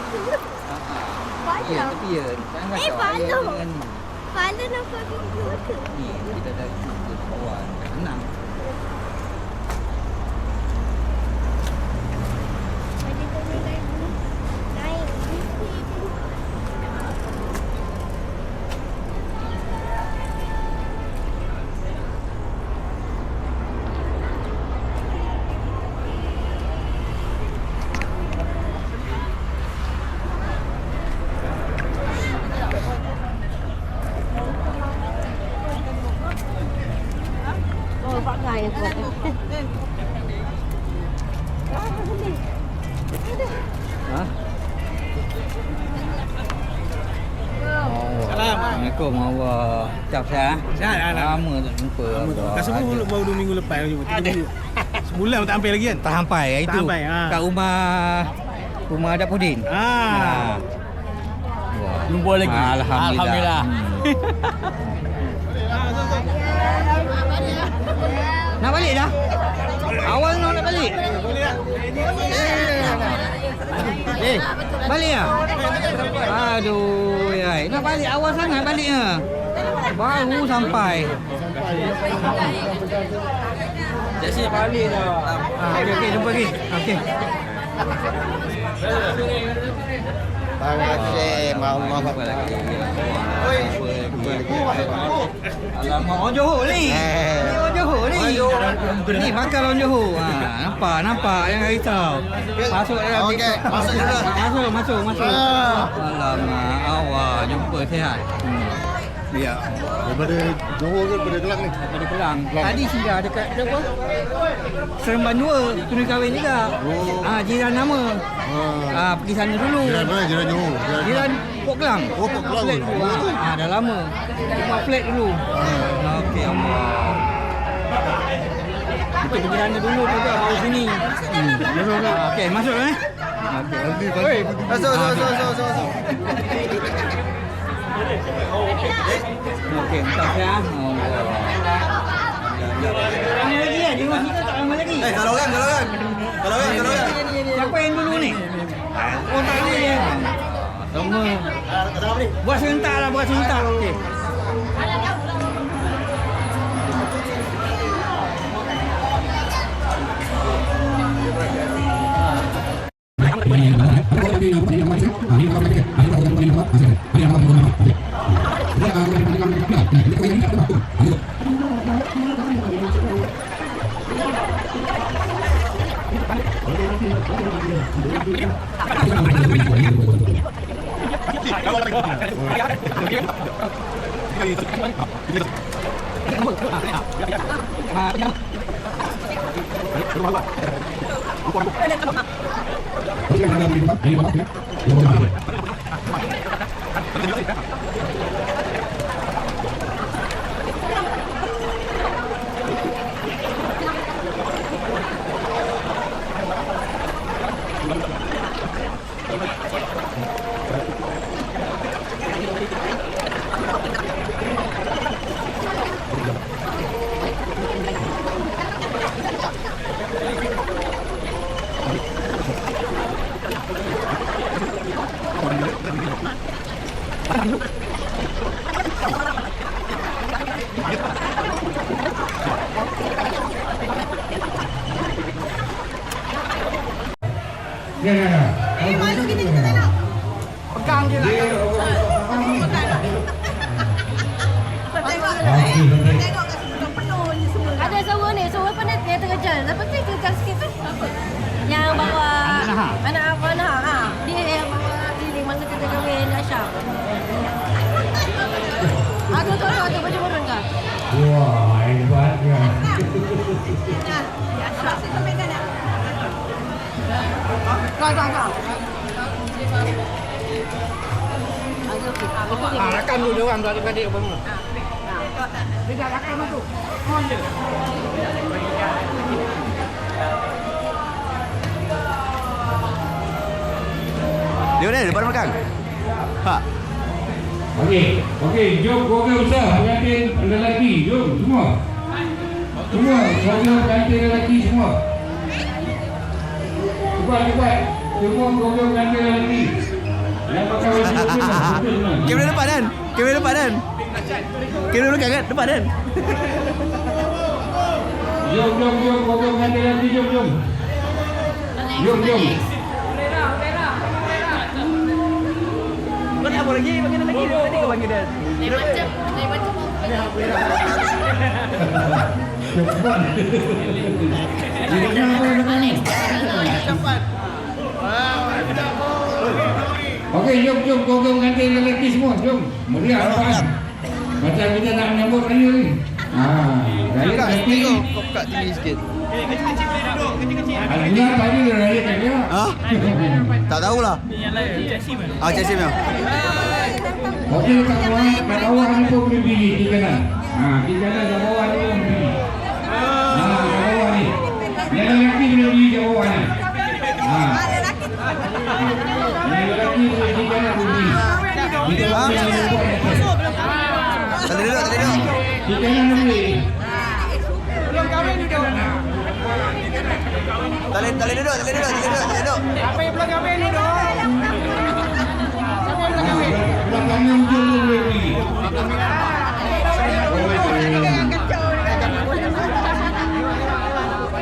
Iya, tapi ya jangan kacau air dengan ni. Kepala nampak gini ke? Ni kita dah cuba kawan. Senang. Ada kena naik. Oh, pakai yang kuat. Ha? Assalamualaikum awak. Cap saya. Lama tak jumpa. Rasa baru 2 minggu lepas jumpa. 3 minggu. Sebulan tak sampai lagi kan? Tak sampai itu. sampai, ha. Kat rumah Dapudin. Ah. Wah. Jumpa lagi. Alhamdulillah. Nak balik dah? Awal nak balik? Balik ah? Aduh, yai. Nak balik awal sangat baliknya. Baru sampai. Dah sini balik dah. Okey, jumpa lagi. Okey. Terima kasih, Allah. Alamak, orang Johor ni. Ni orang Johor ni. Ni makan orang Johor. Nampak yang risau. Masuk dalam. Okey, masuk dulu. Masuk. Alamak, awak jumpa sihat. Ya. Daripada Johor ke daripada Kelang ni? Daripada Kelang. Tadi singgah dekat apa? Seremban 2, tuni kahwin juga. Jiran nama. Pergi sana dulu. Jiran mana? Jiran Johor. Jiran Port Kelang. Oh, Port Kelang. Flat dulu. Dah lama. Buat flat dulu. Okey, Allah. Kita pergi sana dulu juga baru sini. Okey, masuk eh. Okey. Masuk. Okey, entah ya. Lama lagi ya? Di rumah kita tak lama lagi. Kalau kan. Siapa yang dulu ni? Oh, tak ada dia. Sama. Buat serentak lah, Okey. Pegang je lah. Tengok kat sebelum penuh ni semua. Ada seorang ni, seorang pernah dia tengah jalan. Lepas tu kejar sikit tu. Yang bawa anak Amanah. Dia yang bawa keliling masa kita kahwin Asyaf. Tu baju burung kah? Wah, hebatnya. Asyaf. Kita pegang tak? Kau. Rakan dulu dia orang adik-adik apa semua. Beda rakan masuk. Dia ni depan makan. Ha. Okey, jom keluarga besar pengantin lelaki, jom semua. Semua keluarga pengantin lelaki semua. Cepat. Semua keluarga pengantin lelaki. Kamera depan kan? Kamera depan kan? Kamera belakang kan? Depan kan? Jom, kau ganti nanti, jom. Jom. Kau nak apa lagi? Panggil lagi. Tadi kau panggil dia. Lain macam. Okey, jom kau ganti lelaki semua, jom. Meriah nampak. Macam kita nak menyambut raya ni. Raya lelaki. Kau buka tinggi sikit. Alhamdulillah tadi dia raya kan dia. Tak tahulah. Casim ya. Okey, kat bawah ni pun boleh pilih di kanan. Di kanan kat bawah ni pun boleh pilih. Kat bawah ni. Yang lelaki boleh pilih kat bawah ni. Yang lelaki boleh di kanan boleh pilih. Di kanan boleh buat ni. Tak duduk. Di kanan boleh. Tak boleh duduk. Apa yang belakang ni duduk? Belakangnya ujung pun boleh pilih.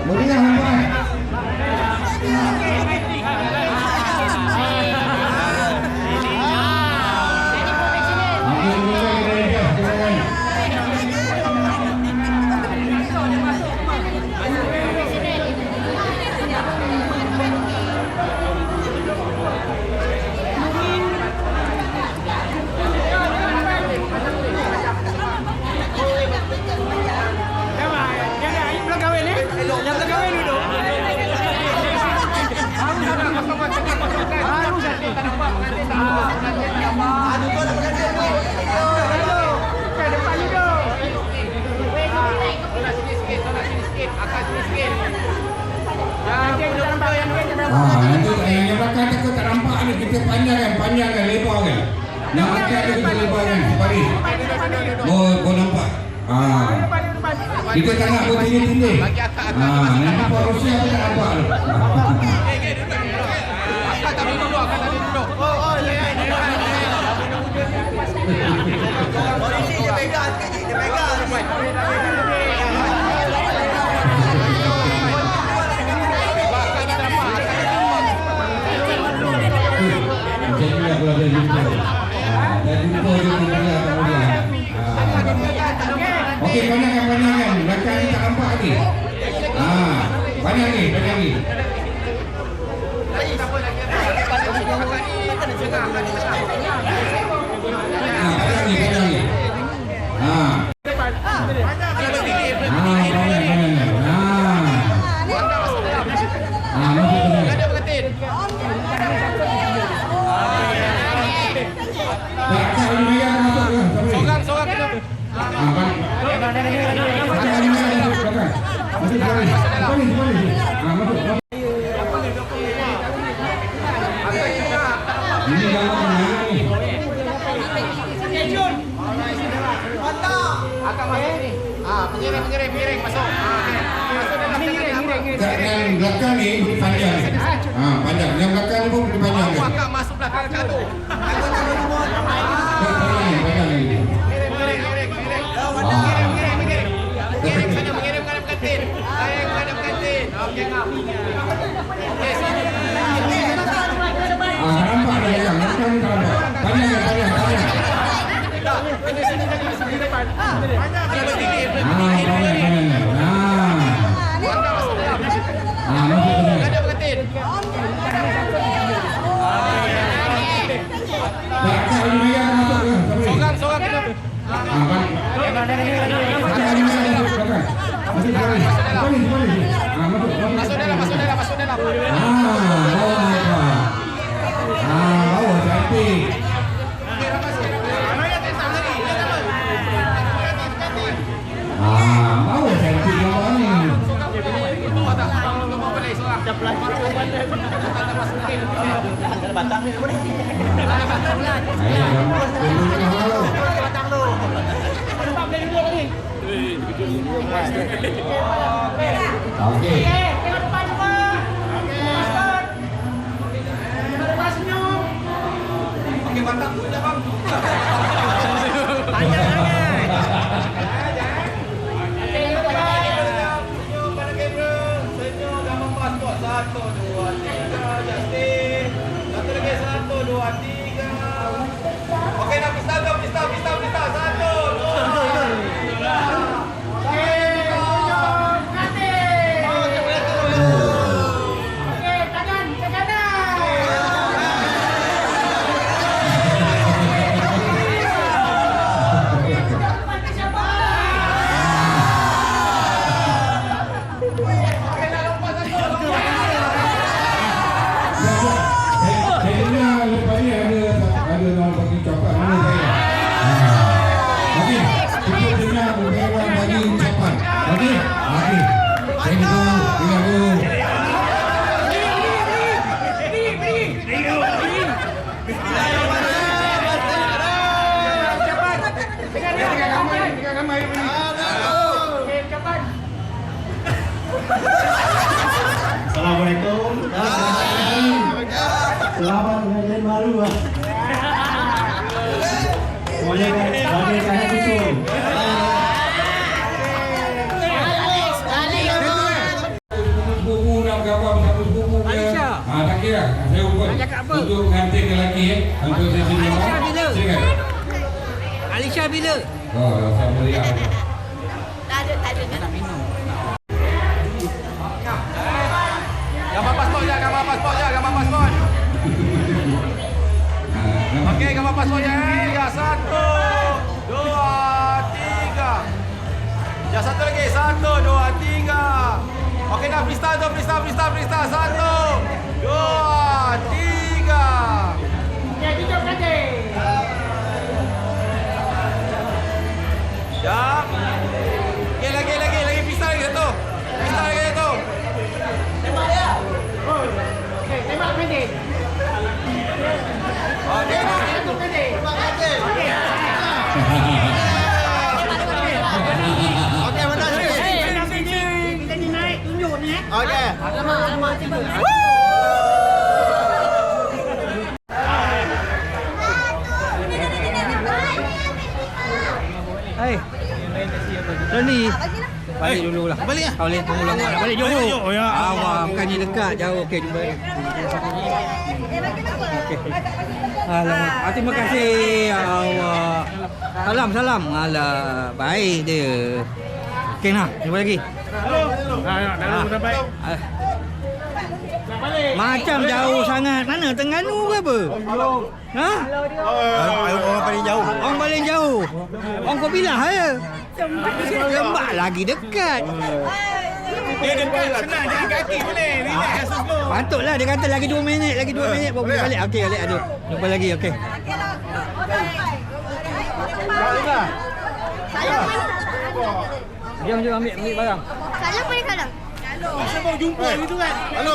Meriah nampak. Nanti yang belakang takut tak nampak ni, kita panjangkan, lebarkan. Nak angkat dia kita lebarkan, baris. Kau nampak. Kita tak nak bertindih-tindih. Nanti Rusia pun tak nampak tu. Polisi dia pegang sikit, dia pegang. Jadi aku ada jumpa. Dan jumpa dia kemudian. Okey, panjangkan. Belakang ni tak nampak lagi. Panjang ni. Panjang ni. Sorang kita. Pengiring masuk. Yang belakang ni panjang. Panjang. Yang belakang ni pun panjang. Akak masuk belakang tu. Panjang ni. Mengirim menghadap kantin. Saya menghadap kantin. Okey kau. Okey sini. Nampak dah yang belakang ni tak nampak. Panjang. Sini depan. Menghadap kantin. Sorang kita. Masuk dalam. Bawah cantik. Bawah cantik bawah ni. Batang ni boleh. Batang tu. Okey. Tengok depan semua. Okey, batang tu dah bang. Panjang sangat. Okey, nak pistol. 4 untuk kantin lelaki untuk sesi Alisha bila? Silakan. Alisha bila? Oh, sama dia. Tak ada. Tak minum. Gambar pasport je. Okey, gambar pasport je. Ya, 1, 2, 3. Ya, satu lagi. 1, 2, 3. Okey, dah freestyle tu. Freestyle. 1, 2, 3. Ya, kita berada. Ya. Okey, lagi freestyle lagi satu. Tembak dia. Okey, tembak pendek. Okey. Okey, mana sikit? Kita ni naik tunjuk ni Okey. Alamak, tiba. Hai. Rani. Balik dulu lah. Balik lah. Kau boleh tunggu lama nak balik Johor. Balik Johor, ya. Awak bukannya dekat, jauh. Okey, jumpa lagi. Okey. Alamak. Terima kasih awak. Salam. Alah, baik dia. Okey nah, jumpa lagi. Dah sampai. Macam jauh sangat. Mana? Terengganu ke apa? Ha? Orang paling jauh. Orang paling jauh. Orang kau bilang ya? Lembak lagi dekat. Dia dekat senang jalan kaki boleh. Relax rasa slow. Patutlah dia kata lagi 2 minit baru boleh balik. Okey, balik ada. Jumpa lagi, okey. Jom ambil barang. Kalau boleh kalau. Masa baru jumpa gitu kan. Halo.